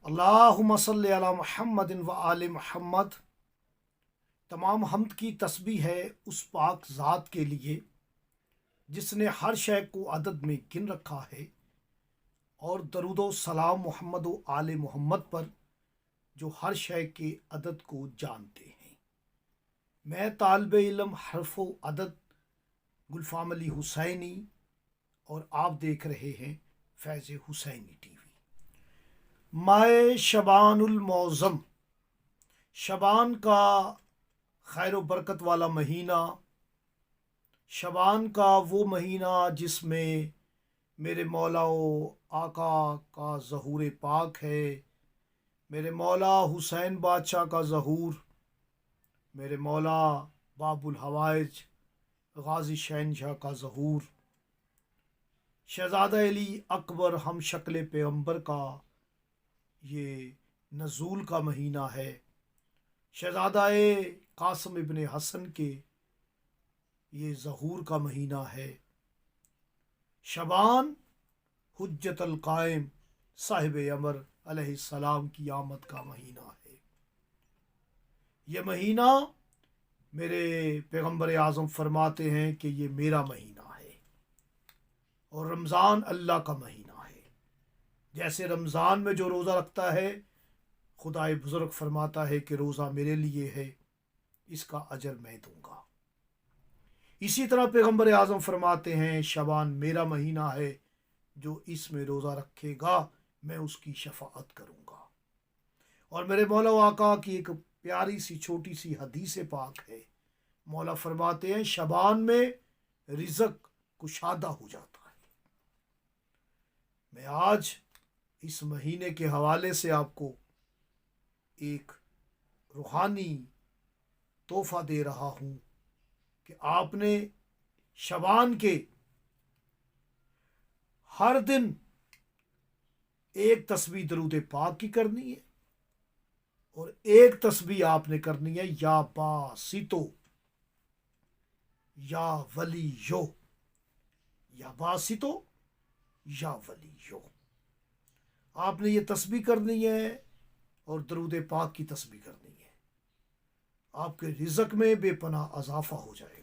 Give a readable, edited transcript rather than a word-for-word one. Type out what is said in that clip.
اللہم صلی علی محمد و آل محمد۔ تمام حمد کی تسبیح ہے اس پاک ذات کے لیے جس نے ہر شے کو عدد میں گن رکھا ہے، اور درود و سلام محمد و آل محمد پر جو ہر شے کے عدد کو جانتے ہیں۔ میں طالب علم حرف و عدد گلفام علی حسینی، اور آپ دیکھ رہے ہیں فیض حسینی ٹی وی۔ ماہ شبان المعظم، شبان کا خیر و برکت والا مہینہ، شبان کا وہ مہینہ جس میں میرے مولا و آقا کا ظہور پاک ہے، میرے مولا حسین بادشاہ کا ظہور، میرے مولا باب الحوائج غازی شہنشاہ کا ظہور، شہزادہ علی اکبر ہم شکل پیغمبر کا یہ نزول کا مہینہ ہے، شہزادہ قاسم ابن حسن کے یہ ظہور کا مہینہ ہے۔ شبان حجت القائم صاحب امر علیہ السلام کی آمد کا مہینہ ہے۔ یہ مہینہ میرے پیغمبر اعظم فرماتے ہیں کہ یہ میرا مہینہ ہے، اور رمضان اللہ کا مہینہ ہے۔ جیسے رمضان میں جو روزہ رکھتا ہے، خدائے بزرگ فرماتا ہے کہ روزہ میرے لیے ہے، اس کا اجر میں دوں گا۔ اسی طرح پیغمبر اعظم فرماتے ہیں شبان میرا مہینہ ہے، جو اس میں روزہ رکھے گا میں اس کی شفاعت کروں گا۔ اور میرے مولا و آقا کی ایک پیاری سی چھوٹی سی حدیث پاک ہے، مولا فرماتے ہیں شبان میں رزق کشادہ ہو جاتا ہے۔ میں آج اس مہینے کے حوالے سے آپ کو ایک روحانی تحفہ دے رہا ہوں کہ آپ نے شبان کے ہر دن ایک تسبیح درود پاک کی کرنی ہے، اور ایک تسبیح آپ نے کرنی ہے یا باسطو یا ولیو، یا باسطو یا ولیو، آپ نے یہ تسبیح کرنی ہے اور درود پاک کی تسبیح کرنی ہے۔ آپ کے رزق میں بے پناہ اضافہ ہو جائے گا۔